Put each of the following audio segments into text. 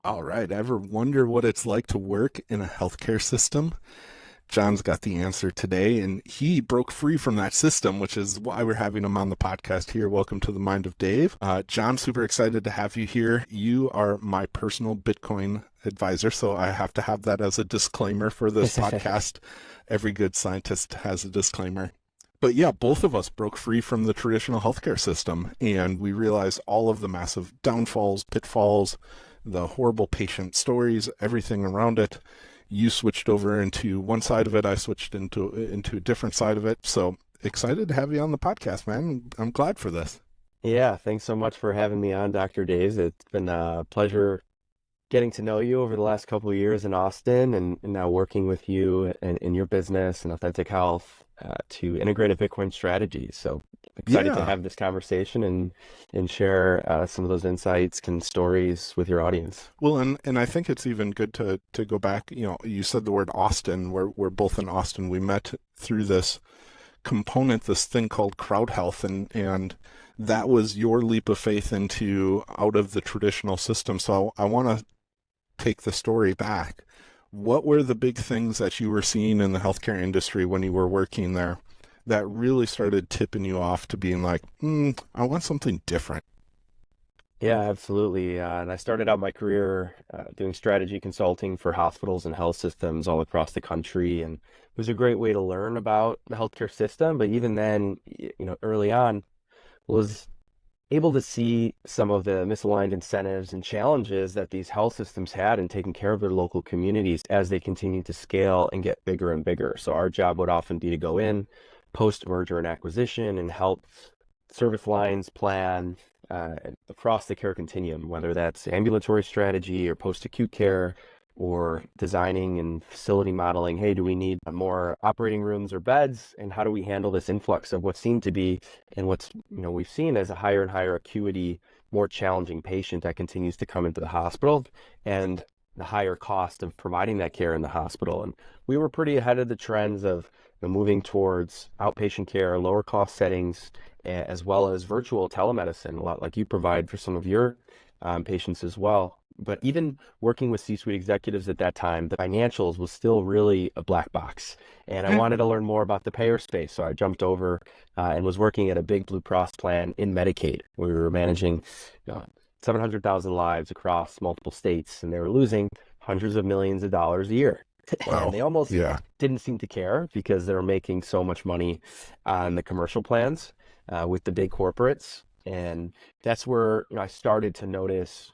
All right. Ever wonder what it's like to work in a healthcare system? John's got the answer today, and he broke free from that system, which is why we're having him on the podcast here. Welcome to the Mind of Dave. John, super excited to have you here. You are my personal Bitcoin advisor, so I have to have that as a disclaimer for this podcast. Every good scientist has a disclaimer. But yeah, both of us broke free from the traditional healthcare system, and we realized all of the massive downfalls, pitfalls, the horrible patient stories, everything around it. You switched over into one side of it. I switched into a different side of it. So excited to have you on the podcast, man. I'm glad for this. Yeah, thanks so much for having me on, Dr. Days. It's been a pleasure getting to know you over the last couple of years in Austin and now working with you in your business and Authentic Health to integrative Bitcoin strategies. So excited to have this conversation and share some of those insights and stories with your audience. Well, and I think it's even good to go back. You know, you said the word Austin. We're both in Austin. We met through this component, this thing called crowd health, and that was your leap of faith into out of the traditional system. So I want to take the story back. What were the big things that you were seeing in the healthcare industry when you were working there that really started tipping you off to being like, I want something different? Yeah, absolutely. And I started out my career doing strategy consulting for hospitals and health systems all across the country. And it was a great way to learn about the healthcare system. But even then, early on, was able to see some of the misaligned incentives and challenges that these health systems had in taking care of their local communities as they continue to scale and get bigger and bigger. So our job would often be to go in post-merger and acquisition and help service lines plan across the care continuum, whether that's ambulatory strategy or post-acute care or designing and facility modeling. Hey, do we need more operating rooms or beds? And how do we handle this influx of what seemed to be and what's we've seen as a higher and higher acuity, more challenging patient that continues to come into the hospital and the higher cost of providing that care in the hospital. And we were pretty ahead of the trends of moving towards outpatient care, lower cost settings, as well as virtual telemedicine, a lot like you provide for some of your patients as well. But even working with C-suite executives at that time, the financials was still really a black box. And I wanted to learn more about the payer space. So I jumped over and was working at a big Blue Cross plan in Medicaid. We were managing 700,000 lives across multiple states, and they were losing hundreds of millions of dollars a year. Wow. And they almost didn't seem to care because they were making so much money on the commercial plans with the big corporates. And that's where I started to notice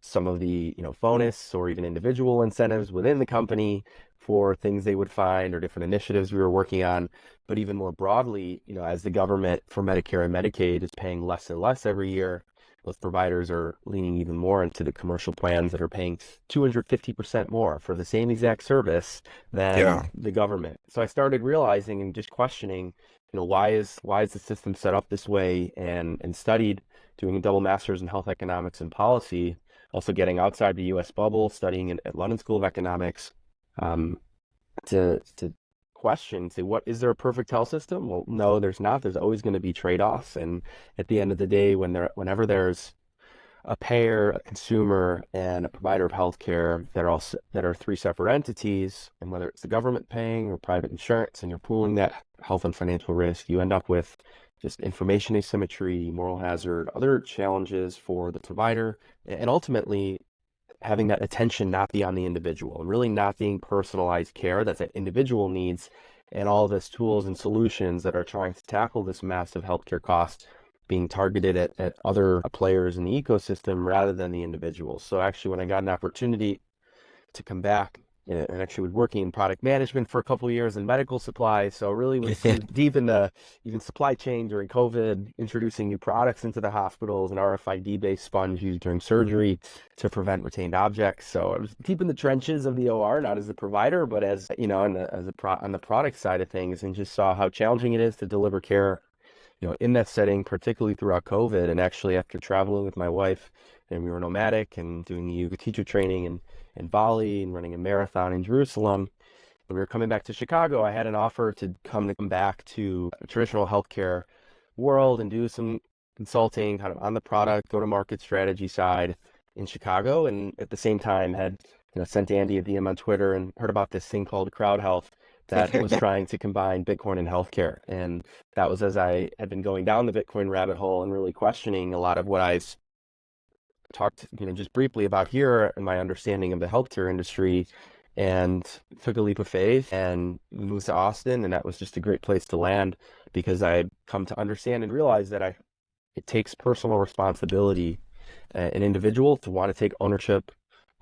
some of the bonus or even individual incentives within the company for things they would find or different initiatives we were working on. But even more broadly, as the government for Medicare and Medicaid is paying less and less every year, those providers are leaning even more into the commercial plans that are paying 250% more for the same exact service than the government. So I started realizing and just questioning, why is the system set up this way, and studied doing a double master's in health economics and policy, also getting outside the U.S. bubble, studying at London School of Economics, to question, say, what is there a perfect health system? Well, no, there's not. There's always going to be trade-offs, and at the end of the day, whenever there's a payer, a consumer, and a provider of healthcare that are three separate entities, and whether it's the government paying or private insurance, and you're pooling that health and financial risk, you end up with just information asymmetry, moral hazard, other challenges for the provider, and ultimately having that attention not be on the individual and really not being personalized care that individual needs, and all this tools and solutions that are trying to tackle this massive healthcare cost being targeted at other players in the ecosystem rather than the individuals. So actually, when I got an opportunity to come back and actually was working in product management for a couple of years in medical supplies, so really was deep in the even supply chain during COVID, introducing new products into the hospitals, an RFID-based sponge used during surgery to prevent retained objects. So I was deep in the trenches of the OR, not as a provider, but as on the product side of things, and just saw how challenging it is to deliver care in that setting, particularly throughout COVID. And actually, after traveling with my wife, and we were nomadic and doing yoga teacher training in Bali and running a marathon in Jerusalem, when we were coming back to Chicago, I had an offer to come back to a traditional healthcare world and do some consulting kind of on the product, go-to-market strategy side. in Chicago, and at the same time had sent Andy a DM on Twitter and heard about this thing called Crowd Health that was trying to combine Bitcoin and healthcare. And that was as I had been going down the Bitcoin rabbit hole and really questioning a lot of what I've talked, just briefly about here and my understanding of the healthcare industry, and took a leap of faith and moved to Austin. And that was just a great place to land because I had come to understand and realize that it takes personal responsibility, an individual to want to take ownership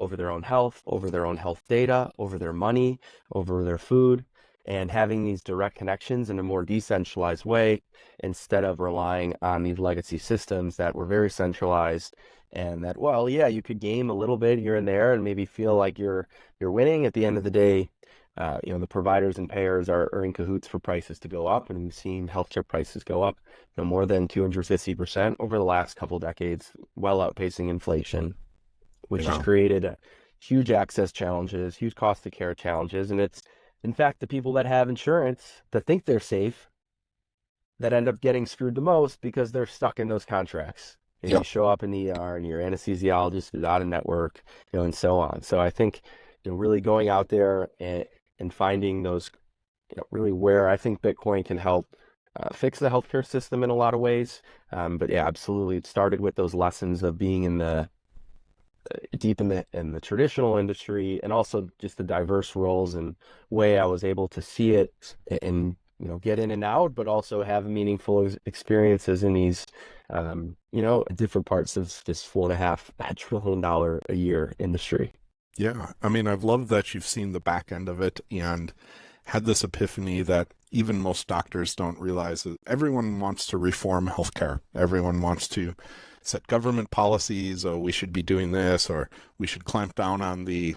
over their own health, over their own health data, over their money, over their food, and having these direct connections in a more decentralized way instead of relying on these legacy systems that were very centralized. And that, well, yeah, you could game a little bit here and there and maybe feel like you're winning. At the end of the day, the providers and payers are in cahoots for prices to go up, and we've seen healthcare prices go up more than 250% over the last couple decades, well outpacing inflation, which has created huge access challenges, huge cost of care challenges. And it's, in fact, the people that have insurance that think they're safe that end up getting screwed the most because they're stuck in those contracts. And you show up in the ER and your anesthesiologist is out of network, and so on. So I think, really going out there and finding those, really where I think Bitcoin can help fix the healthcare system in a lot of ways. But yeah, absolutely. It started with those lessons of being in the deep in the traditional industry, and also just the diverse roles and way I was able to see it and get in and out, but also have meaningful experiences in these different parts of this $4.5 trillion a year industry. Yeah, I mean, I've loved that you've seen the back end of it and had this epiphany that even most doctors don't realize that everyone wants to reform healthcare. Everyone wants to set government policies, or we should be doing this, or we should clamp down on the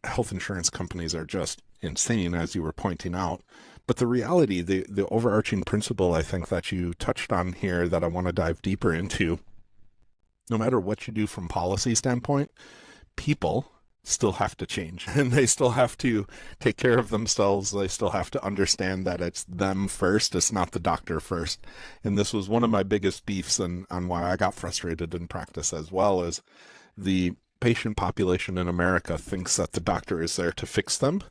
health insurance companies are just insane, as you were pointing out. But the reality, the overarching principle, I think, that you touched on here that I want to dive deeper into, no matter what you do from policy standpoint, people still have to change, and they still have to take care of themselves. They still have to understand that it's them first. It's not the doctor first. And this was one of my biggest beefs on why I got frustrated in practice as well, as the patient population in America thinks that the doctor is there to fix them.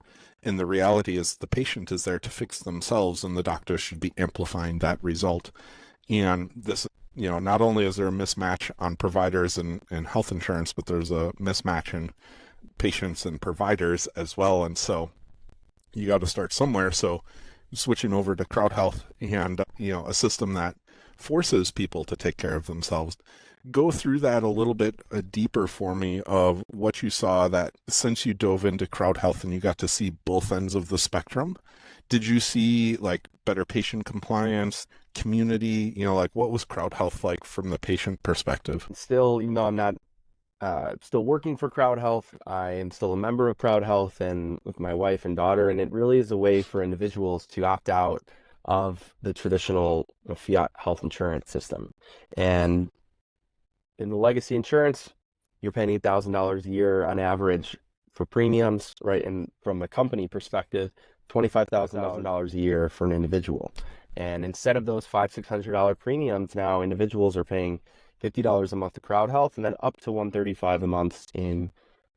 And the reality is the patient is there to fix themselves, and the doctor should be amplifying that result. And this, not only is there a mismatch on providers and health insurance, but there's a mismatch in patients and providers as well. And so you got to start somewhere. So switching over to crowd health and, a system that forces people to take care of themselves. Go through that a little bit deeper for me of what you saw, that since you dove into crowd health and you got to see both ends of the spectrum, did you see like better patient compliance, community, like what was crowd health like from the patient perspective? Still, even though I'm not still working for Crowd Health, I am still a member of Crowd Health and with my wife and daughter, and it really is a way for individuals to opt out of the traditional fiat health insurance system. And in the legacy insurance, you're paying $8,000 a year on average for premiums, right? And from a company perspective, $25,000 a year for an individual. And instead of those $500-$600 premiums, now individuals are paying $50 a month to Crowd Health, and then up to $135 a month in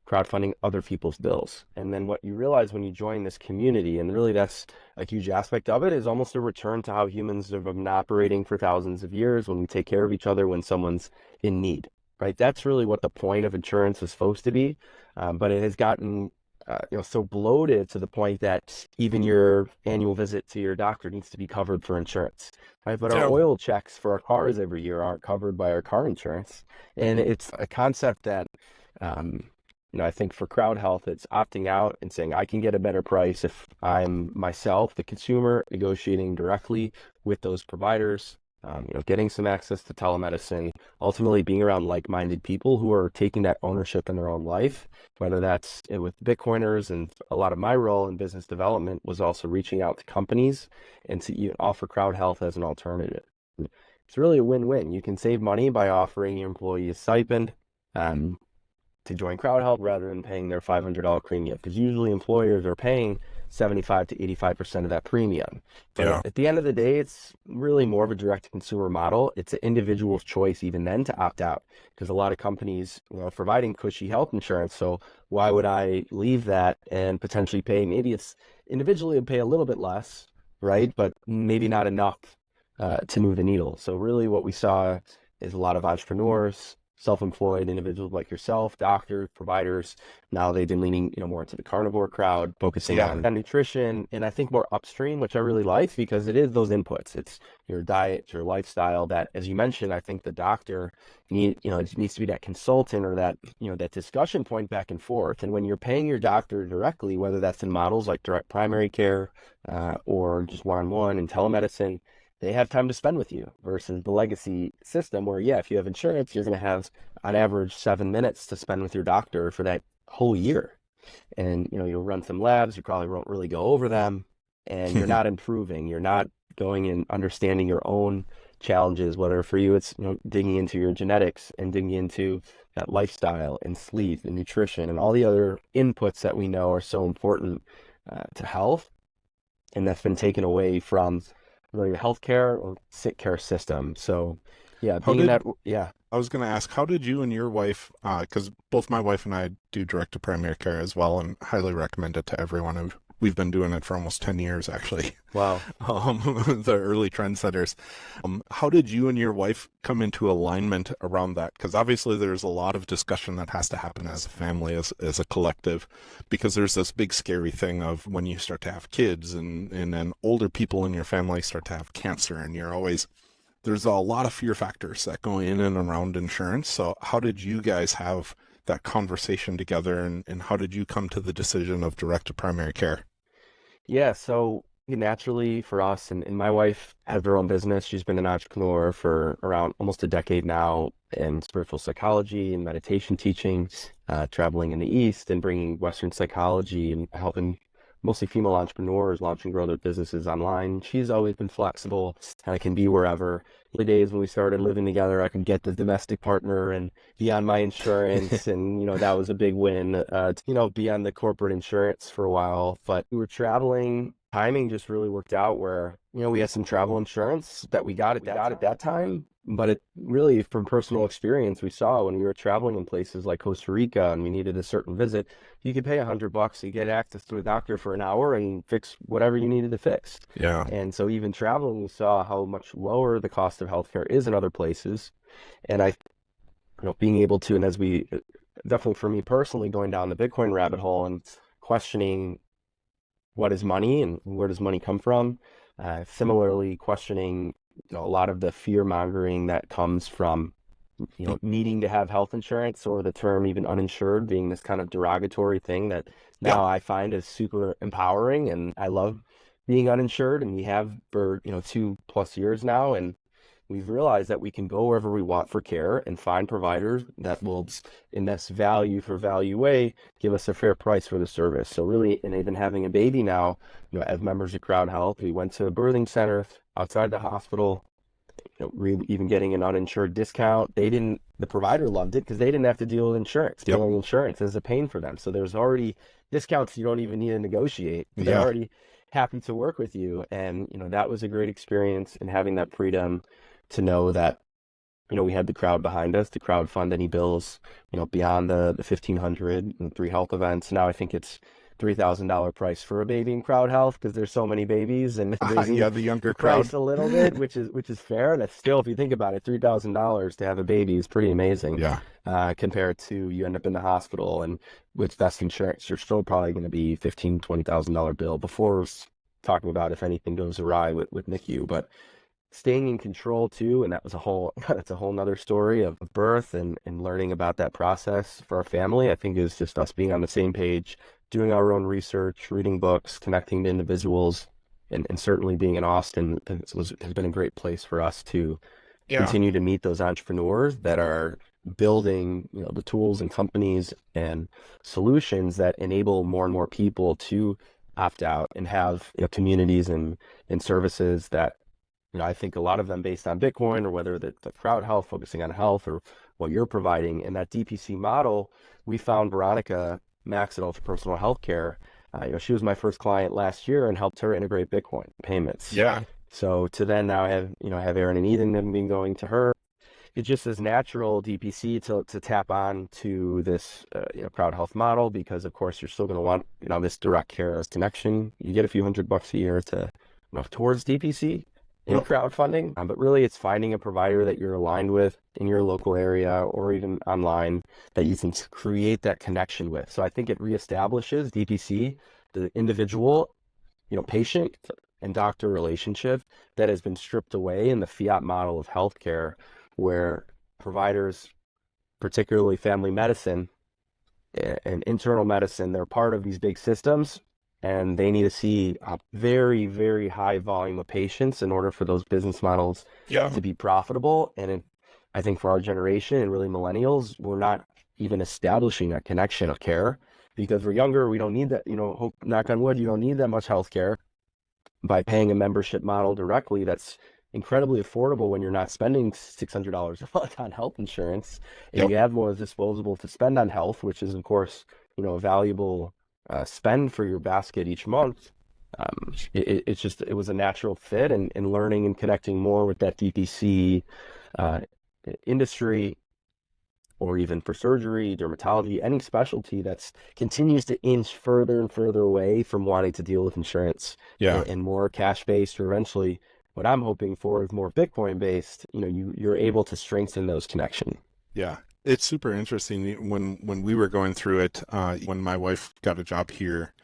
crowdfunding other people's bills. And then what you realize when you join this community, and really that's a huge aspect of it, is almost a return to how humans have been operating for thousands of years, when we take care of each other when someone's in need, right? That's really what the point of insurance is supposed to be. But it has gotten so bloated to the point that even your annual visit to your doctor needs to be covered for insurance, right? But our oil checks for our cars every year aren't covered by our car insurance. And it's a concept that, I think for Crowd Health, it's opting out and saying, I can get a better price if I'm myself, the consumer, negotiating directly with those providers, getting some access to telemedicine, ultimately being around like-minded people who are taking that ownership in their own life, whether that's with Bitcoiners. And a lot of my role in business development was also reaching out to companies and to offer Crowd Health as an alternative. It's really a win-win. You can save money by offering your employee a stipend, to join Crowd Health rather than paying their $500 premium, because usually employers are paying 75 to 85% of that premium. But Yeah. at the end of the day, it's really more of a direct to consumer model. It's an individual's choice even then to opt out, because a lot of companies, are providing cushy health insurance. So why would I leave that and potentially pay? Maybe it's individually would pay a little bit less, right? But maybe not enough to move the needle. So really what we saw is a lot of entrepreneurs, self-employed individuals like yourself, doctors, providers. Now they've been leaning, more into the carnivore crowd, focusing Yeah. on nutrition, and I think more upstream, which I really like because it is those inputs. It's your diet, your lifestyle. That, as you mentioned, I think the doctor it needs to be that consultant or that that discussion point back and forth. And when you're paying your doctor directly, whether that's in models like direct primary care or just one-on-one and telemedicine, they have time to spend with you versus the legacy system where, yeah, if you have insurance, you're going to have on average 7 minutes to spend with your doctor for that whole year. And, you'll run some labs, you probably won't really go over them, and you're not improving. You're not going and understanding your own challenges, whether for you it's, digging into your genetics and digging into that lifestyle and sleep and nutrition and all the other inputs that we know are so important to health. And that's been taken away from really your healthcare or sick care system. So, yeah, How being in did that, yeah, I was going to ask, how did you and your wife, because both my wife and I do direct to primary care as well, and highly recommend it to everyone. And we've been doing it for almost 10 years, actually. wow. The early trendsetters. How did you and your wife come into alignment around that? Because obviously there's a lot of discussion that has to happen as a family, as a collective, because there's this big scary thing of when you start to have kids and then older people in your family start to have cancer, and there's a lot of fear factors that go in and around insurance. So how did you guys have that conversation together, and how did you come to the decision of direct to primary care? Yeah, so naturally for us, and my wife has her own business. She's been an entrepreneur for around almost a decade now in spiritual psychology and meditation teaching, traveling in the East and bringing Western psychology and helping mostly female entrepreneurs launch and grow their businesses online. She's always been flexible and I can be wherever. The days when we started living together, I could get the domestic partner and be on my insurance. And, that was a big win, be on the corporate insurance for a while. But we were traveling. Timing just really worked out where, we had some travel insurance that we got at that time. But it really, from personal experience, we saw when we were traveling in places like Costa Rica and we needed a certain visit, you could pay $100 to get access to a doctor for an hour and fix whatever you needed to fix. Yeah. And so even traveling, we saw how much lower the cost of healthcare is in other places. And being able to, and as we, definitely for me personally, going down the Bitcoin rabbit hole and questioning what is money and where does money come from? Similarly, questioning a lot of the fear mongering that comes from needing to have health insurance, or the term even uninsured being this kind of derogatory thing that now I find is super empowering, and I love being uninsured, and we have for 2+ years now, and we've realized that we can go wherever we want for care and find providers that will, in this value for value way, give us a fair price for the service. So really, and even having a baby now, as members of Crowd Health, we went to a birthing center outside the hospital, even getting an uninsured discount. The provider loved it because they didn't have to deal with insurance. Yep. Dealing with insurance is a pain for them. So there's already discounts you don't even need to negotiate. They're Yeah. already happy to work with you. And, that was a great experience, and having that freedom to know that, we had the crowd behind us to crowdfund any bills, beyond the 1,500 and 3 health events. Now I think it's $3,000 price for a baby in Crowd Health because there's so many babies, and raising Yeah, the younger the crowd. price a little bit, which is fair. And it's still, if you think about it, $3,000 to have a baby is pretty amazing. Yeah. Compared to you end up in the hospital, and with best insurance, you're still probably going to be $15,000-$20,000 bill before talking about if anything goes awry with NICU. But staying in control too, and that's a whole nother story of birth and learning about that process for our family. I think is just us being on the same page, doing our own research, reading books, connecting to individuals, and certainly being in Austin has been a great place for us to continue to meet those entrepreneurs that are building the tools and companies and solutions that enable more and more people to opt out and have communities and services that I think a lot of them based on Bitcoin, or whether the Crowd Health, focusing on health, or what you're providing. And that DPC model, we found Veronica Max at Ultra Personal Healthcare. She was my first client last year and helped her integrate Bitcoin payments. Yeah. So to then now have Aaron and Ethan have been going to her. It's just as natural DPC to tap on to this crowd health model, because of course you're still going to want this direct care connection. You get a few $100 a year to towards DPC in crowdfunding, but really it's finding a provider that you're aligned with in your local area or even online that you can create that connection with. So I think it reestablishes DPC, the individual, patient and doctor relationship that has been stripped away in the fiat model of healthcare, where providers, particularly family medicine and internal medicine, they're part of these big systems, and they need to see a very, very high volume of patients in order for those business models to be profitable. And I think for our generation and really millennials, we're not even establishing that connection of care because we're younger. We don't need that, hope, knock on wood, you don't need that much healthcare. By paying a membership model directly, that's incredibly affordable when you're not spending $600 a month on health insurance, and you have more disposable to spend on health, which is of course a valuable spend for your basket each month. It was a natural fit, and learning and connecting more with that DPC industry, or even for surgery, dermatology, any specialty that's continues to inch further and further away from wanting to deal with insurance and more cash-based, or eventually what I'm hoping for is more Bitcoin-based. You're able to strengthen those connections. Yeah. It's super interesting. When we were going through it, when my wife got a job here,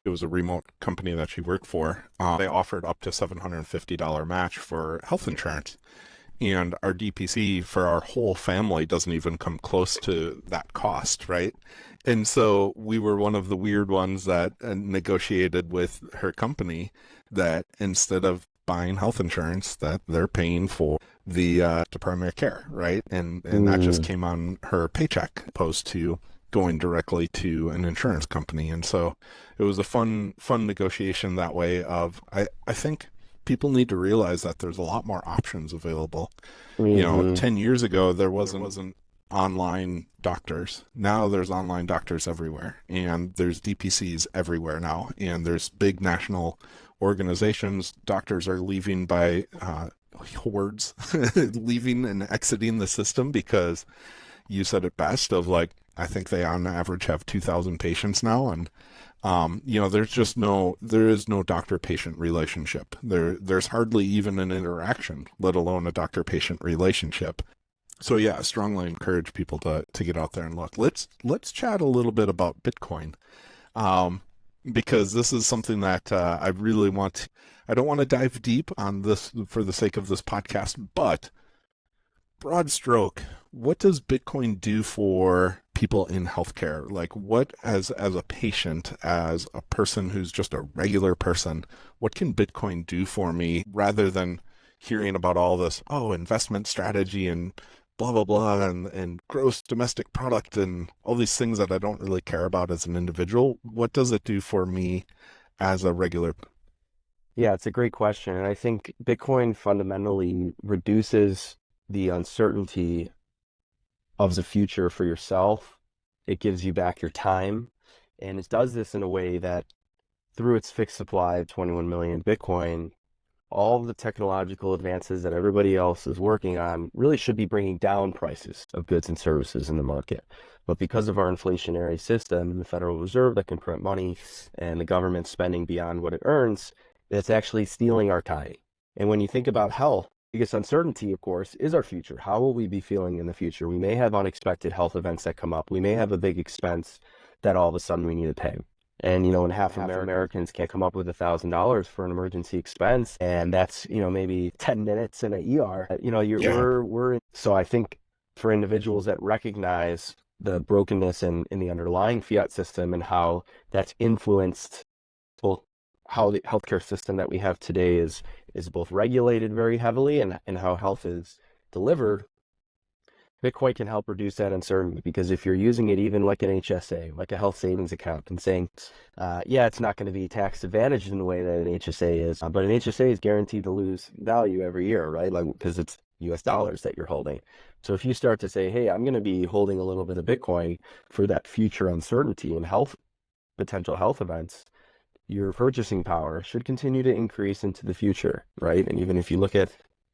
it was a remote company that she worked for. They offered up to $750 match for health insurance. And our DPC for our whole family doesn't even come close to that cost, right? And so we were one of the weird ones that negotiated with her company that instead of buying health insurance, that they're paying for the primary care, right? And that just came on her paycheck, opposed to going directly to an insurance company. And so it was a fun negotiation that way. I think people need to realize that there's a lot more options available. 10 years ago, there wasn't online doctors. Now there's online doctors everywhere, and there's DPCs everywhere now, and there's big national organizations. Doctors are leaving by hordes, leaving and exiting the system because you said it best of I think they on average have 2,000 patients now, and there is no doctor-patient relationship. There's hardly even an interaction, let alone a doctor-patient relationship. So yeah, I strongly encourage people to get out there and look. Let's chat a little bit about Bitcoin, because this is something that I really want. I don't want to dive deep on this for the sake of this podcast, but broad stroke, what does Bitcoin do for people in healthcare? What, as a patient, as a person who's just a regular person, what can Bitcoin do for me, rather than hearing about all this, investment strategy and blah, blah, blah, and gross domestic product and all these things that I don't really care about as an individual? What does it do for me as a regular? Yeah, it's a great question. And I think Bitcoin fundamentally reduces the uncertainty of the future for yourself. It gives you back your time. And it does this in a way that through its fixed supply of 21 million Bitcoin, all of the technological advances that everybody else is working on really should be bringing down prices of goods and services in the market. But because of our inflationary system and the Federal Reserve that can print money and the government spending beyond what it earns, that's actually stealing our time. And when you think about health, biggest uncertainty, of course, is our future. How will we be feeling in the future? We may have unexpected health events that come up. We may have a big expense that all of a sudden we need to pay. And, when half Americans can't come up with $1,000 for an emergency expense, and that's, maybe 10 minutes in an ER, so I think for individuals that recognize the brokenness in the underlying fiat system and how that's influenced how the healthcare system that we have today is both regulated very heavily and how health is delivered, Bitcoin can help reduce that uncertainty. Because if you're using it even like an HSA, like a health savings account, and saying, it's not going to be tax advantaged in the way that an HSA is, but an HSA is guaranteed to lose value every year, right? Because it's US dollars that you're holding. So if you start to say, hey, I'm going to be holding a little bit of Bitcoin for that future uncertainty and potential health events, your purchasing power should continue to increase into the future, right? And even if you look at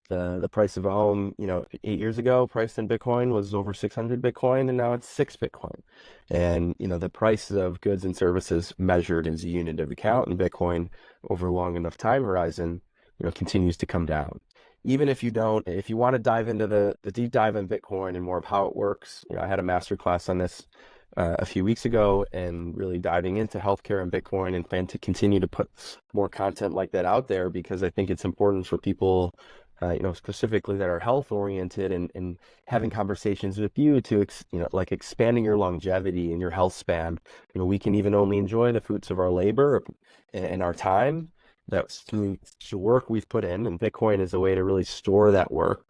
the price of a home, 8 years ago, priced in Bitcoin was over 600 Bitcoin, and now it's 6 Bitcoin. And, the price of goods and services measured as a unit of account in Bitcoin over a long enough time horizon, continues to come down. Even if you want to dive into the deep dive in Bitcoin and more of how it works, I had a master class on this a few weeks ago, and really diving into healthcare and Bitcoin, and plan to continue to put more content like that out there, because I think it's important for people, specifically that are health oriented, and having conversations with you to, like expanding your longevity and your health span. We can even only enjoy the fruits of our labor and our time that's through the work we've put in, and Bitcoin is a way to really store that work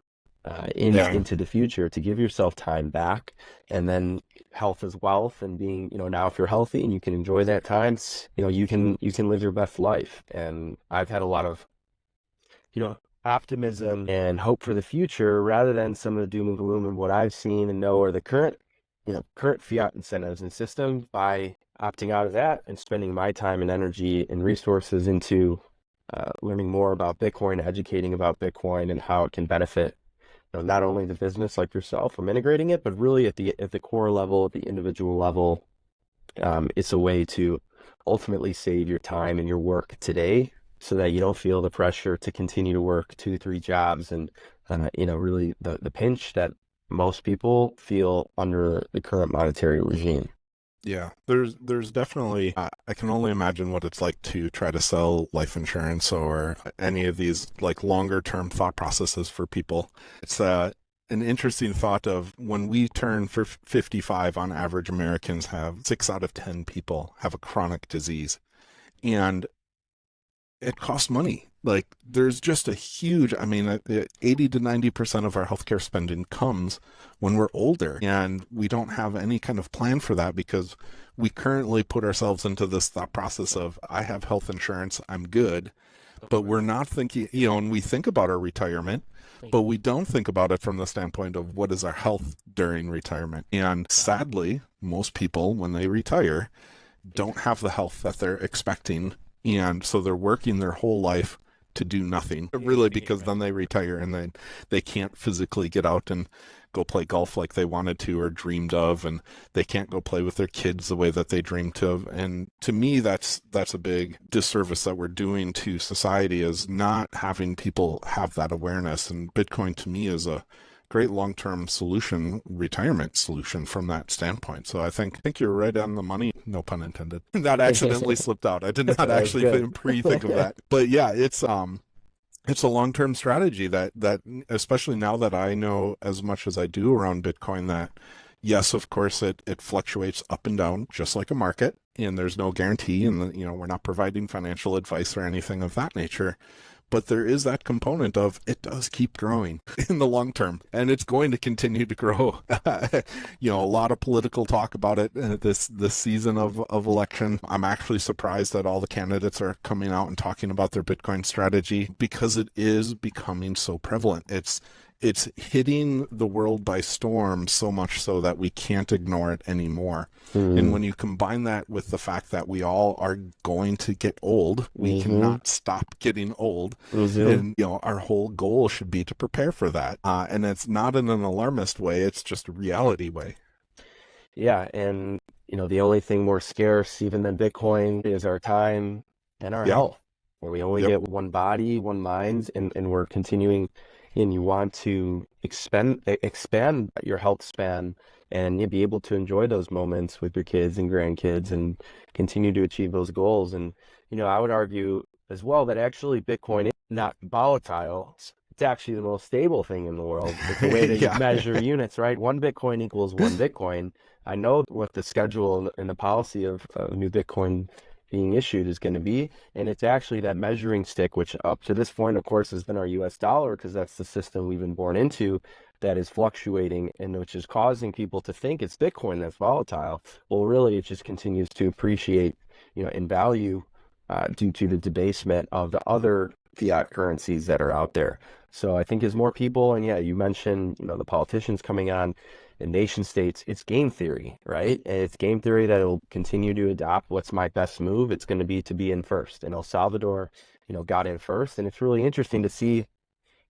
into the future, to give yourself time back. And then health is wealth, and being, now if you're healthy and you can enjoy that time, you can live your best life. And I've had a lot of, optimism and hope for the future, rather than some of the doom and gloom of what I've seen and know are the current fiat incentives and system. By opting out of that and spending my time and energy and resources into learning more about Bitcoin, educating about Bitcoin and how it can benefit, not only the business like yourself from integrating it, but really at the core level, at the individual level. It's a way to ultimately save your time and your work today, so that you don't feel the pressure to continue to work 2, 3 jobs, and really the pinch that most people feel under the current monetary regime. Yeah, there's definitely, I can only imagine what it's like to try to sell life insurance or any of these like longer term thought processes for people. It's an interesting thought of, when we turn for 55, on average, Americans have 6 out of 10 people have a chronic disease, and it costs money. Like, there's just a huge, 80 to 90% of our healthcare spending comes when we're older, and we don't have any kind of plan for that, because we currently put ourselves into this thought process of, I have health insurance, I'm good. But we're not thinking, and we think about our retirement, but we don't think about it from the standpoint of what is our health during retirement. And sadly, most people, when they retire, don't have the health that they're expecting. And so they're working their whole life to do nothing, really, because then they retire and they can't physically get out and go play golf like they wanted to or dreamed of, and they can't go play with their kids the way that they dreamed of. And to me, that's a big disservice that we're doing to society, is not having people have that awareness. And Bitcoin, to me, is a great long-term solution, retirement solution from that standpoint. So I think you're right on the money. No pun intended. That accidentally slipped out. I did not actually pre-think of that. But yeah, it's a long-term strategy that especially now that I know as much as I do around Bitcoin, that yes, of course, it fluctuates up and down just like a market, and there's no guarantee, and we're not providing financial advice or anything of that nature. But there is that component of, it does keep growing in the long term, and it's going to continue to grow. A lot of political talk about it this season of election. I'm actually surprised that all the candidates are coming out and talking about their Bitcoin strategy, because it is becoming so prevalent. It's hitting the world by storm, so much so that we can't ignore it anymore. And when you combine that with the fact that we all are going to get old, we cannot stop getting old. And, our whole goal should be to prepare for that. And it's not in an alarmist way, it's just a reality way. Yeah. And, the only thing more scarce even than Bitcoin is our time and our health, where we only get one body, one mind, and we're continuing. And you want to expand your health span, and you'll be able to enjoy those moments with your kids and grandkids, and continue to achieve those goals. And, I would argue as well that actually Bitcoin is not volatile. It's actually the most stable thing in the world. It's a way to measure units, right? 1 Bitcoin equals 1 Bitcoin. I know what the schedule and the policy of new Bitcoin being issued is going to be, and it's actually that measuring stick, which up to this point, of course, has been our US dollar, because that's the system we've been born into, that is fluctuating, and which is causing people to think it's Bitcoin that's volatile. Well, really, it just continues to appreciate, in value, due to the debasement of the other fiat currencies that are out there. So I think as more people, and yeah, you mentioned, the politicians coming on in nation states, it's game theory, right? And it's game theory that will continue to adopt what's my best move. It's going to be in first. And El Salvador, got in first. And it's really interesting to see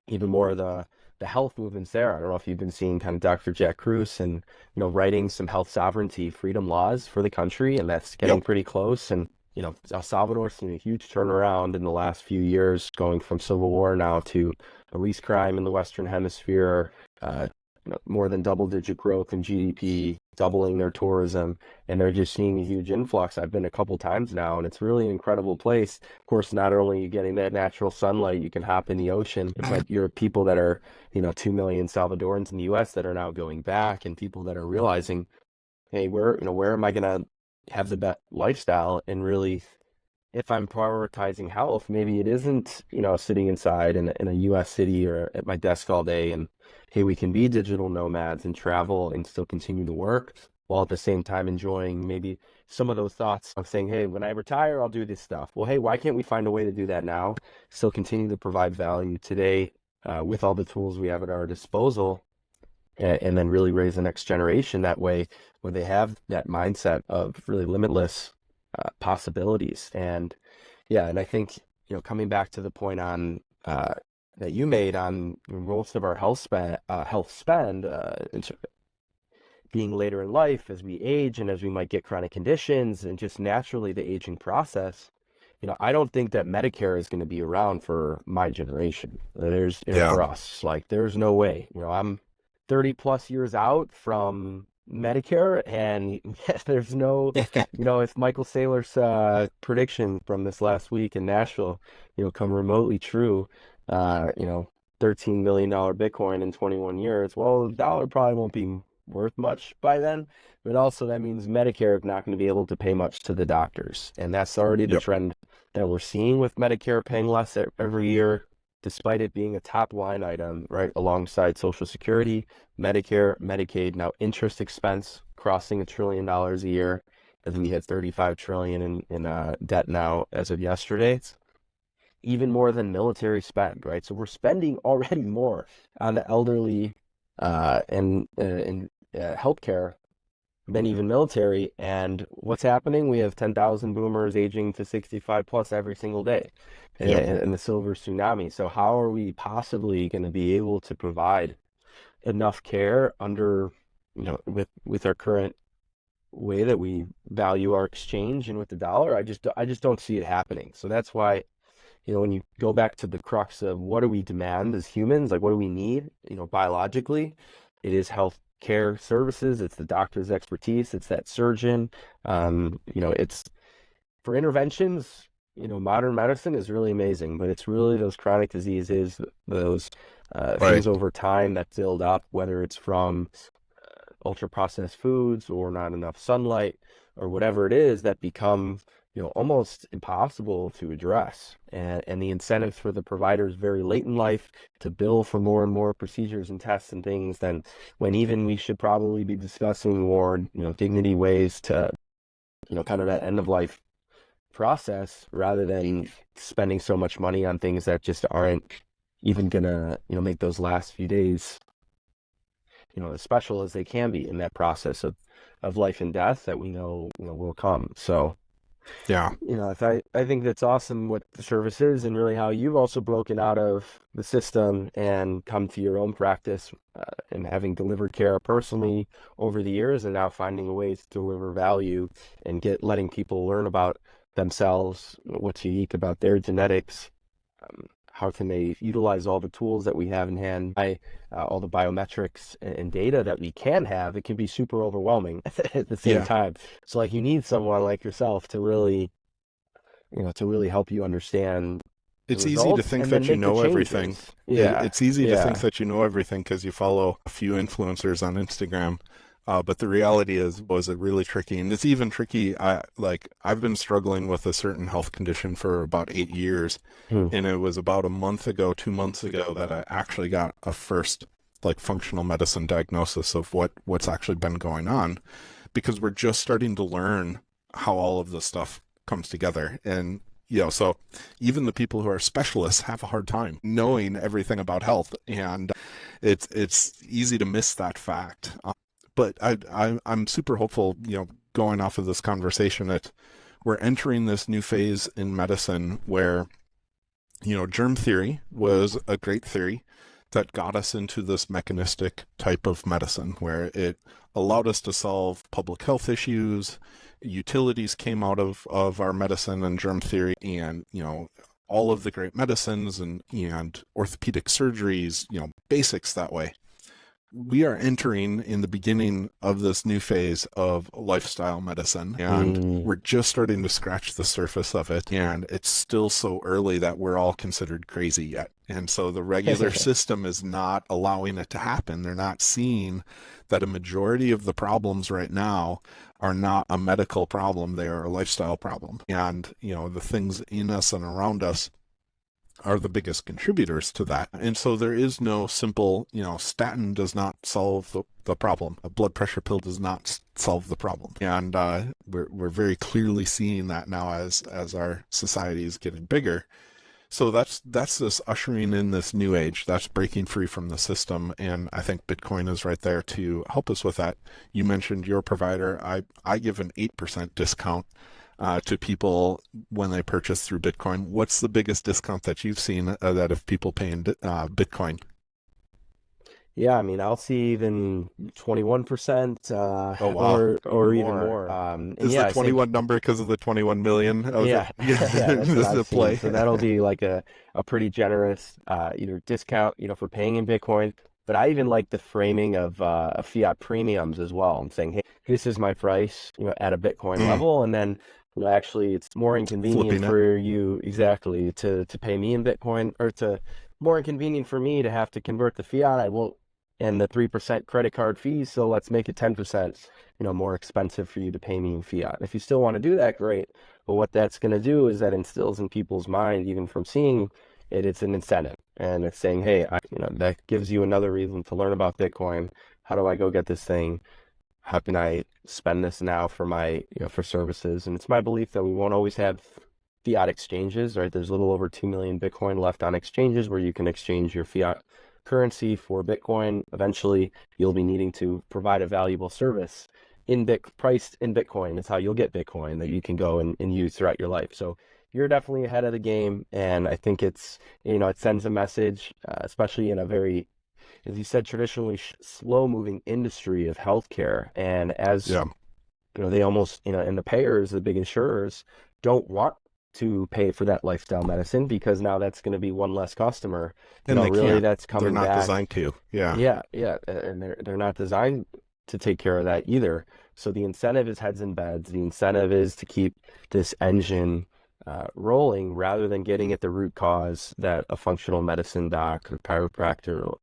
even more of the health movements there. I don't know if you've been seeing kind of Dr. Jack Kruse and, writing some health sovereignty freedom laws for the country, and that's getting Yep. pretty close. And, El Salvador's seen a huge turnaround in the last few years, going from civil war now to a least crime in the Western Hemisphere, more than double-digit growth in GDP, doubling their tourism, and they're just seeing a huge influx. I've been a couple times now, and it's really an incredible place. Of course, not only are you getting that natural sunlight, you can hop in the ocean, but you're people that are, 2 million Salvadorans in the U.S. that are now going back, and people that are realizing, hey, where am I going to have the best lifestyle? And really, if I'm prioritizing health, maybe it isn't, sitting inside in a US city or at my desk all day. And hey, we can be digital nomads and travel and still continue to work while at the same time enjoying maybe some of those thoughts of saying, hey, when I retire, I'll do this stuff. Well, hey, why can't we find a way to do that now? Still continue to provide value today with all the tools we have at our disposal, and then really raise the next generation that way, where they have that mindset of really limitless possibilities. And yeah, and I think, coming back to the point on that you made on most of our health spend being later in life as we age and as we might get chronic conditions and just naturally the aging process. I don't think that Medicare is going to be around for my generation. There's, Yeah. for us, like, there's no way. I'm 30 plus years out from Medicare, and there's no, if Michael Saylor's prediction from this last week in Nashville, come remotely true, $13 million Bitcoin in 21 years, well, the dollar probably won't be worth much by then. But also that means Medicare is not going to be able to pay much to the doctors. And that's already the Yep. trend that we're seeing with Medicare paying less every year, despite it being a top line item, right, alongside Social Security, Medicare, Medicaid, now interest expense crossing $1 trillion a year, as we had 35 trillion in debt now as of yesterday. It's even more than military spend, right? So we're spending already more on the elderly and healthcare than even military. And what's happening? We have 10,000 boomers aging to 65 plus every single day, Yep. and the silver tsunami. So how are we possibly going to be able to provide enough care under, with our current way that we value our exchange and with the dollar? I just don't see it happening. So that's why, when you go back to the crux of what do we demand as humans, like what do we need, biologically, it is health care services. It's the doctor's expertise. It's that surgeon. It's for interventions. Modern medicine is really amazing, but it's really those chronic diseases, those Right. things over time that build up, whether it's from ultra processed foods or not enough sunlight or whatever it is, that become almost impossible to address. And the incentives for the providers very late in life to bill for more and more procedures and tests and things, than when even we should probably be discussing more, dignity ways to, kind of that end of life process, rather than spending so much money on things that just aren't even gonna, make those last few days, as special as they can be in that process of life and death that we know, will come. So, Yeah. I think that's awesome what the service is, and really how you've also broken out of the system and come to your own practice, and having delivered care personally over the years, and now finding ways to deliver value and letting people learn about themselves, what's unique about their genetics, how can they utilize all the tools that we have in hand, all the biometrics and data that we can have. It can be super overwhelming at the same Yeah. time. So like, you need someone like yourself to really, help you understand the It's easy to results think and that then you make the know everything. changes. Yeah. It's easy to think Yeah. that you know everything because you follow a few influencers on Instagram. But the reality was it really tricky, and it's even tricky. I've been struggling with a certain health condition for about 8 years, Hmm. and it was about a month ago, 2 months ago, that I actually got a first functional medicine diagnosis of what's actually been going on, because we're just starting to learn how all of this stuff comes together. And So even the people who are specialists have a hard time knowing everything about health, and it's easy to miss that fact. But I'm super hopeful, going off of this conversation, that we're entering this new phase in medicine where, germ theory was a great theory that got us into this mechanistic type of medicine where it allowed us to solve public health issues. Utilities came out of our medicine and germ theory, and, all of the great medicines and orthopedic surgeries, basics that way. We are entering in the beginning of this new phase of lifestyle medicine, and we're just starting to scratch the surface of it, and it's still so early that we're all considered crazy yet. And so the regular system is not allowing it to happen. They're not seeing that a majority of the problems right now are not a medical problem, they are a lifestyle problem. And, the things in us and around us are the biggest contributors to that. And so there is no simple, statin does not solve the problem. A blood pressure pill does not solve the problem. And we're very clearly seeing that now as our society is getting bigger. So that's this ushering in this new age. That's breaking free from the system. And I think Bitcoin is right there to help us with that. You mentioned your provider. I give an 8% discount to people when they purchase through Bitcoin. What's the biggest discount that you've seen that if people pay in Bitcoin? Yeah, I mean, I'll see even 21%, Oh, wow. or even more. And Is yeah, the I think 21 number because of the 21 million? yeah, yeah, that's what This is I've a seen. play. So that'll be like a pretty generous either discount, for paying in Bitcoin. But I even like the framing of fiat premiums as well. I'm saying, hey, this is my price, at a Bitcoin level, and then actually it's more inconvenient Flipping it. for you exactly to pay me in Bitcoin, or to more inconvenient for me to have to convert the fiat. I won't, and the 3% credit card fees. So let's make it 10%, more expensive for you to pay me in fiat. If you still want to do that, great. But what that's going to do is that instills in people's mind, even from seeing it, it's an incentive, and it's saying, hey, that gives you another reason to learn about Bitcoin. How do I go get this thing? How can I spend this now for my, for services? And it's my belief that we won't always have fiat exchanges, right? There's a little over 2 million Bitcoin left on exchanges where you can exchange your fiat currency for Bitcoin. Eventually, you'll be needing to provide a valuable service priced in Bitcoin. It's how you'll get Bitcoin that you can go and use throughout your life. So you're definitely ahead of the game. And I think it's, it sends a message, especially in a very, as you said, traditionally slow moving industry of healthcare. And as, Yeah. they almost, and the payers, the big insurers, don't want to pay for that lifestyle medicine because now that's going to be one less customer. And they really can't. that's coming They're not back. designed to. Yeah. Yeah, and they're not designed to take care of that either. So the incentive is heads and beds. The incentive is to keep this engine rolling rather than getting at the root cause that a functional medicine doc or chiropractor or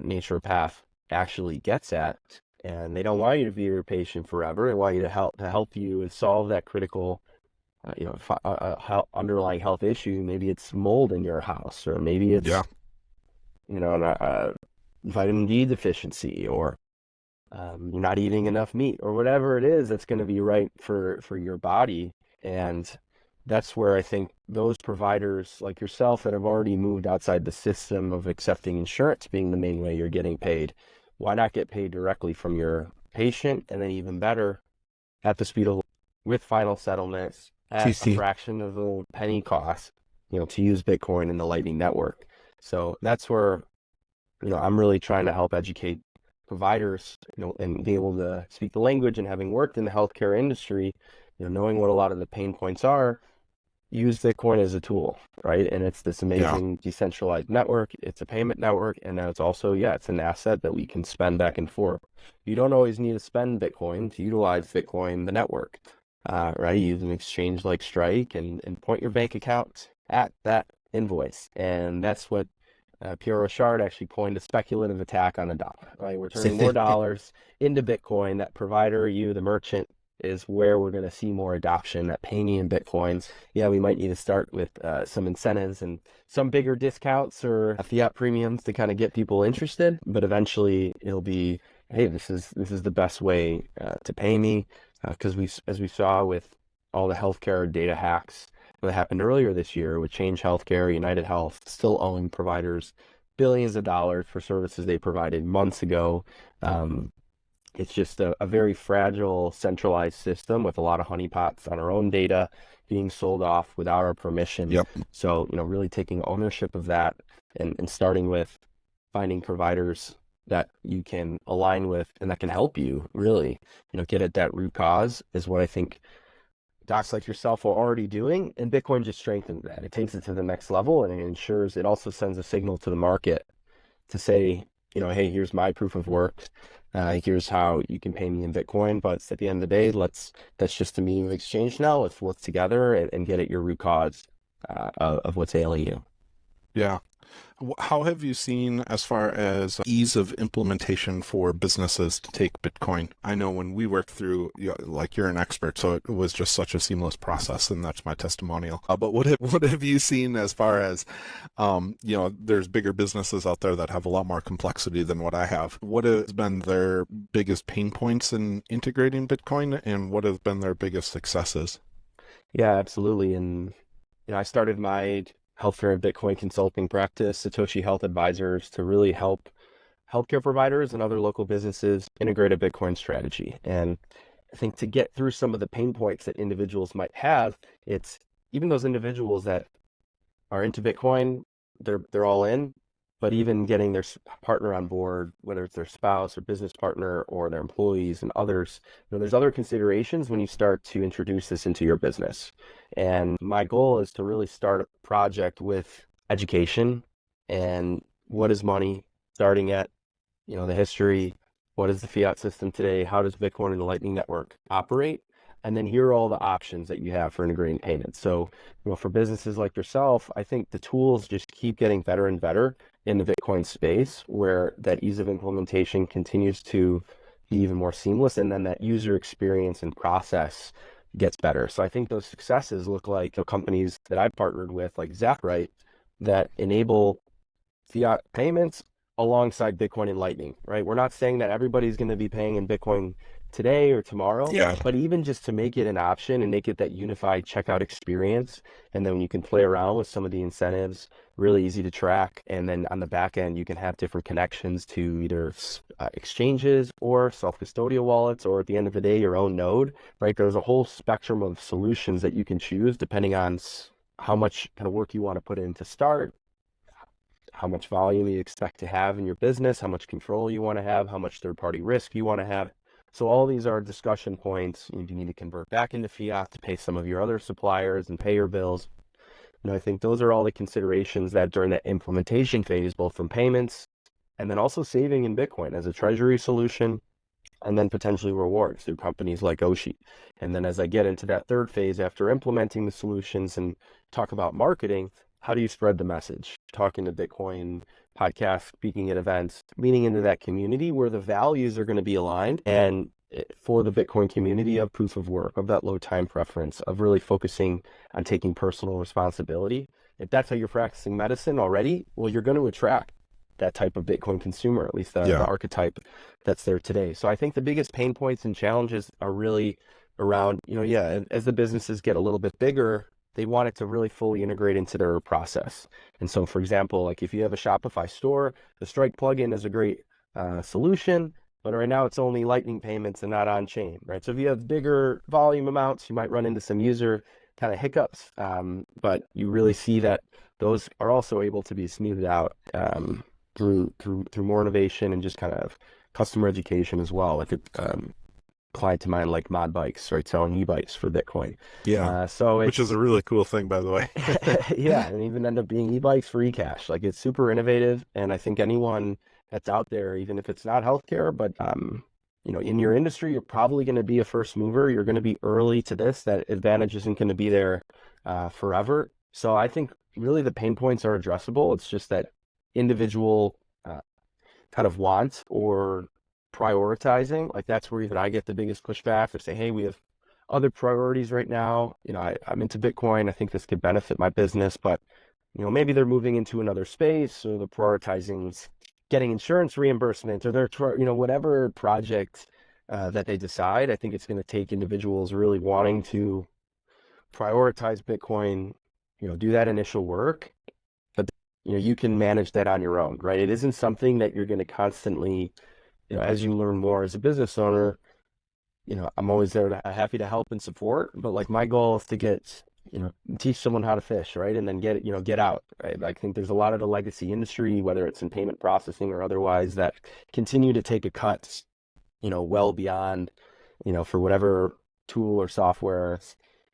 naturopath actually gets at. And they don't want you to be your patient forever. They want you to help you and solve that critical underlying health issue. Maybe it's mold in your house, or maybe it's Yeah. vitamin D deficiency, or you're not eating enough meat, or whatever it is that's going to be right for your body. And that's where I think those providers like yourself that have already moved outside the system of accepting insurance being the main way you're getting paid, why not get paid directly from your patient, and then even better, at the speed of with final settlements at a fraction of the penny cost, to use Bitcoin in the Lightning Network. So that's where, I'm really trying to help educate providers, and be able to speak the language, and having worked in the healthcare industry, knowing what a lot of the pain points are, use Bitcoin as a tool, right? And it's this amazing decentralized network. It's a payment network. And now it's also, it's an asset that we can spend back and forth. You don't always need to spend Bitcoin to utilize Bitcoin, the network, right? Use an exchange like Strike and point your bank account at that invoice. And that's what Pierre Rochard actually coined a speculative attack on the dollar, right? We're turning more dollars into Bitcoin. That provider, you, the merchant, is where we're going to see more adoption. That paying in Bitcoins. Yeah, we might need to start with some incentives and some bigger discounts or fiat premiums to kind of get people interested. But eventually, it'll be, hey, this is the best way to pay me, because as we saw with all the healthcare data hacks that happened earlier this year with Change Healthcare, United Health, still owing providers billions of dollars for services they provided months ago. Um, it's just a very fragile, centralized system with a lot of honeypots on our own data being sold off without our permission. Yep. So, really taking ownership of that and starting with finding providers that you can align with and that can help you really, get at that root cause is what I think docs like yourself are already doing. And Bitcoin just strengthens that. It takes it to the next level and it ensures it also sends a signal to the market to say, hey, here's my proof of work. Here's how you can pay me in Bitcoin. But at the end of the day, that's just a medium of exchange now. Let's work together and get at your root cause of what's ailing you. Yeah. How have you seen as far as ease of implementation for businesses to take Bitcoin? I know when we worked through, like you're an expert, so it was just such a seamless process, and that's my testimonial. But what have you seen as far as, there's bigger businesses out there that have a lot more complexity than what I have. What has been their biggest pain points in integrating Bitcoin, and what have been their biggest successes? Yeah, absolutely. And I started my healthcare and Bitcoin consulting practice, Satoshi Health Advisors, to really help healthcare providers and other local businesses integrate a Bitcoin strategy. And I think to get through some of the pain points that individuals might have, it's even those individuals that are into Bitcoin, they're all in, but even getting their partner on board, whether it's their spouse or business partner or their employees and others, there's other considerations when you start to introduce this into your business. And my goal is to really start a project with education and what is money, starting at, the history, what is the fiat system today, how does Bitcoin and the Lightning Network operate? And then here are all the options that you have for integrating payments. So, for businesses like yourself, I think the tools just keep getting better and better in the Bitcoin space, where that ease of implementation continues to be even more seamless, and then that user experience and process gets better. So I think those successes look like the companies that I've partnered with, like Zaprite, that enable fiat payments alongside Bitcoin and Lightning, right? We're not saying that everybody's going to be paying in Bitcoin today or tomorrow, Yeah. but even just to make it an option and make it that unified checkout experience. And then you can play around with some of the incentives, really easy to track. And then on the back end, you can have different connections to either exchanges or self-custodial wallets, or at the end of the day, your own node, right? There's a whole spectrum of solutions that you can choose depending on how much kind of work you want to put in to start, how much volume you expect to have in your business, how much control you want to have, how much third-party risk you want to have. So all these are discussion points. You need to convert back into fiat to pay some of your other suppliers and pay your bills. I think those are all the considerations that during that implementation phase, both from payments and then also saving in Bitcoin as a treasury solution, and then potentially rewards through companies like Oshi. And then as I get into that third phase after implementing the solutions and talk about marketing, how do you spread the message? Talking to Bitcoin podcasts, speaking at events, meeting into that community where the values are going to be aligned. And for the Bitcoin community of proof of work, of that low time preference, of really focusing on taking personal responsibility. If that's how you're practicing medicine already, well, you're going to attract that type of Bitcoin consumer, at least the archetype that's there today. So I think the biggest pain points and challenges are really around, as the businesses get a little bit bigger, they want it to really fully integrate into their process. And so, for example, like if you have a Shopify store, the Strike plugin is a great solution, but right now it's only Lightning payments and not on chain, right? So if you have bigger volume amounts, you might run into some user kind of hiccups, but you really see that those are also able to be smoothed out through more innovation and just kind of customer education as well. Like client to mine like Mod Bikes, right, selling e-bikes for Bitcoin. Yeah. So which is a really cool thing, by the way. yeah, and even end up being e-bikes for e-cash. Like it's super innovative, and I think anyone that's out there, even if it's not healthcare, but in your industry, you're probably going to be a first mover. You're going to be early to this. That advantage isn't going to be there forever. So I think really the pain points are addressable. It's just that individual kind of want or prioritizing. Like that's where even I get the biggest pushback. They say, hey, we have other priorities right now. I'm into Bitcoin. I think this could benefit my business, but maybe they're moving into another space, or they're prioritizing getting insurance reimbursement, or they're whatever project that they decide. I think it's going to take individuals really wanting to prioritize Bitcoin, do that initial work, but you can manage that on your own, right? It isn't something that you're going to constantly, as you learn more as a business owner, I'm always there happy to help and support, but like my goal is to get, teach someone how to fish, right? And then get out, right? I think there's a lot of the legacy industry, whether it's in payment processing or otherwise, that continue to take a cut, well beyond, for whatever tool or software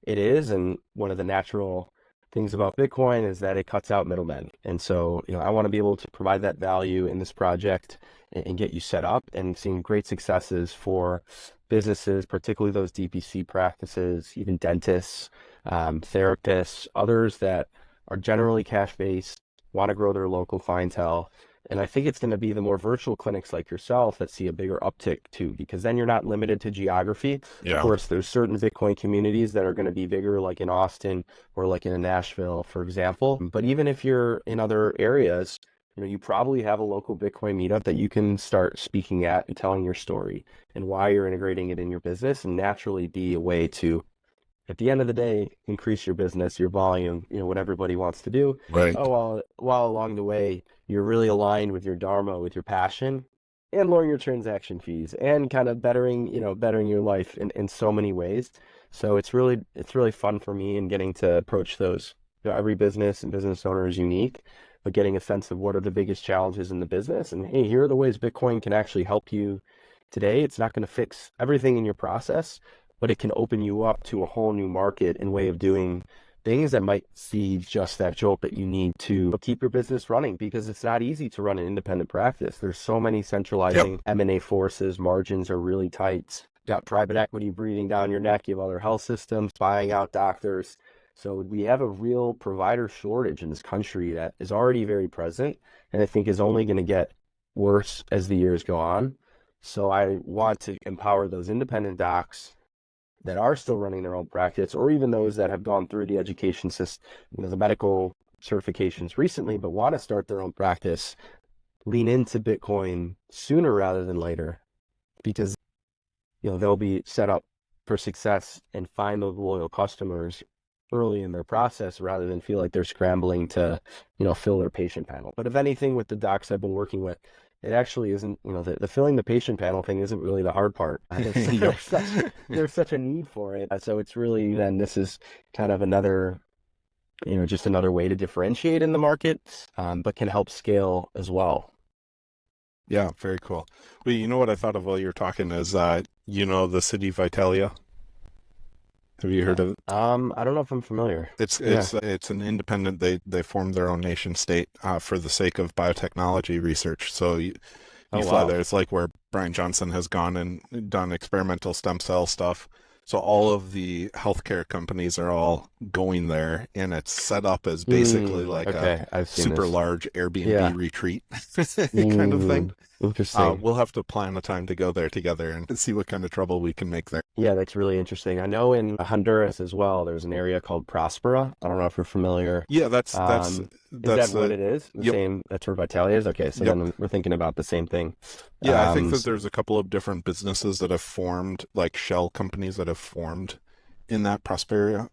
it is. And one of the natural things about Bitcoin is that it cuts out middlemen. And so, I want to be able to provide that value in this project and get you set up, and seeing great successes for businesses, particularly those DPC practices, even dentists, therapists, others that are generally cash-based, want to grow their local clientele. And I think it's going to be the more virtual clinics like yourself that see a bigger uptick too, because then you're not limited to geography. Yeah. Of course, there's certain Bitcoin communities that are going to be bigger, like in Austin or like in Nashville, for example. But even if you're in other areas, you probably have a local Bitcoin meetup that you can start speaking at and telling your story and why you're integrating it in your business, and naturally be a way to, at the end of the day, increase your business, your volume, what everybody wants to do. Right. While along the way, you're really aligned with your dharma, with your passion, and lowering your transaction fees and kind of bettering your life in so many ways. So it's really fun for me, and getting to approach those. Every business and business owner is unique, but getting a sense of what are the biggest challenges in the business, and hey, here are the ways Bitcoin can actually help you today. It's not going to fix everything in your process, but it can open you up to a whole new market and way of doing things that might see just that jolt that you need to keep your business running, because it's not easy to run an independent practice. There's so many centralizing M&A forces. Margins are really tight. You got private equity breathing down your neck. You have other health systems buying out doctors. So we have a real provider shortage in this country that is already very present, and I think is only going to get worse as the years go on. So I want to empower those independent docs that are still running their own practice, or even those that have gone through the education system, the medical certifications recently, but want to start their own practice, lean into Bitcoin sooner rather than later, because they'll be set up for success and find those loyal customers early in their process, rather than feel like they're scrambling to fill their patient panel. But if anything, with the docs I've been working with, it actually isn't, the filling the patient panel thing isn't really the hard part. There's such a need for it. So it's really, then this is kind of another, just another way to differentiate in the market, but can help scale as well. Yeah, very cool. Well, you know what I thought of while you were talking is, the city Vitalia. Have you heard of it? I don't know if I'm familiar. It's an independent. They formed their own nation state for the sake of biotechnology research. So you fly there. It's like where Brian Johnson has gone and done experimental stem cell stuff. So all of the healthcare companies are all going there, and it's set up as basically like a super large Airbnb retreat kind of thing. Interesting. We'll have to plan a time to go there together and see what kind of trouble we can make there. Yeah, that's really interesting. I know in Honduras as well, there's an area called Prospera. I don't know if you're familiar. Yeah, that's is that what it is? The same. That's where Vitalia is. Okay, so then we're thinking about the same thing. Yeah, I think that there's a couple of different businesses that have formed, like shell companies that have formed in that Prospera,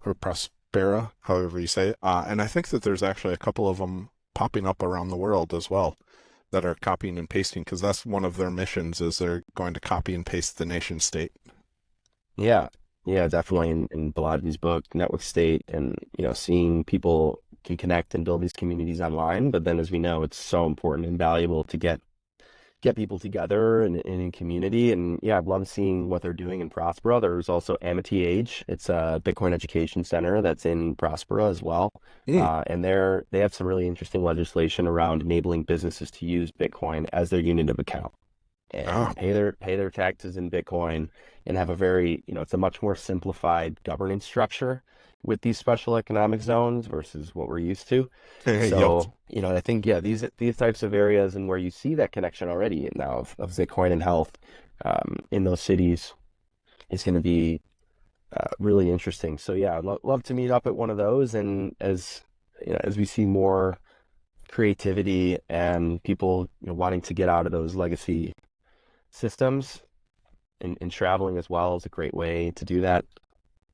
however you say it. And I think that there's actually a couple of them popping up around the world as well that are copying and pasting, because that's one of their missions, is they're going to copy and paste the nation state. Yeah, definitely. In Baladi's book, Network State, and seeing people can connect and build these communities online. But then, as we know, it's so important and valuable to get people together and in community. And yeah, I've loved seeing what they're doing in Prospera. There's also Amity Age. It's a Bitcoin education center that's in Prospera as well. And they have some really interesting legislation around enabling businesses to use Bitcoin as their unit of account and pay their taxes in Bitcoin, and have a very, it's a much more simplified governance structure with these special economic zones versus what we're used to. So, I think, these types of areas, and where you see that connection already now of Bitcoin and health in those cities, is going to be really interesting. So yeah, I'd love to meet up at one of those. And as we see more creativity and people wanting to get out of those legacy systems, and traveling as well is a great way to do that.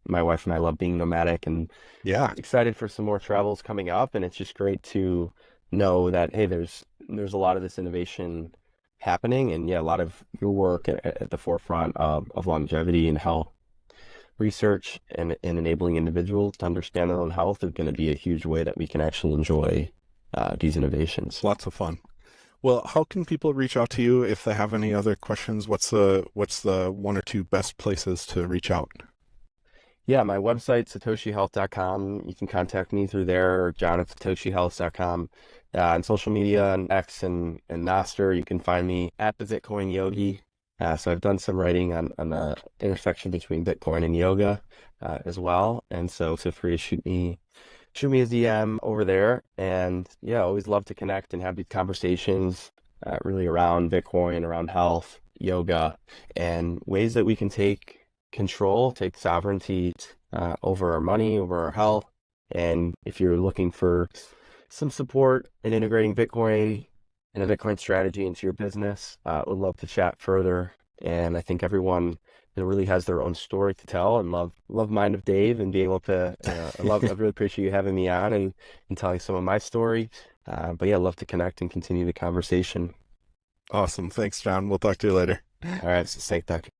My wife and I love being nomadic and Yeah, excited for some more travels coming up. And it's just great to know that, hey, there's a lot of this innovation happening. And yeah, a lot of your work at the forefront of longevity and health research and enabling individuals to understand their own health is going to be a huge way that we can actually enjoy these innovations. lots of fun. Well, how can people reach out to you if they have any other questions? What's the one or two best places to reach out? Yeah, my website, satoshihealth.com. You can contact me through there, or John at satoshihealth.com. On social media, on X and Nostr, you can find me at the Bitcoin Yogi. So I've done some writing on the intersection between Bitcoin and yoga as well. And so feel free to shoot me a DM over there. And yeah, always love to connect and have these conversations really around Bitcoin, around health, yoga, and ways that we can take sovereignty over our money, over our health. And if you're looking for some support in integrating Bitcoin and a Bitcoin strategy into your business, would love to chat further. And I think everyone really has their own story to tell, and love Mind of Dave and being able to I really appreciate you having me on and telling some of my story. But yeah, love to connect and continue the conversation. Awesome. Thanks, John. We'll talk to you later. All right, so thanks, Dr.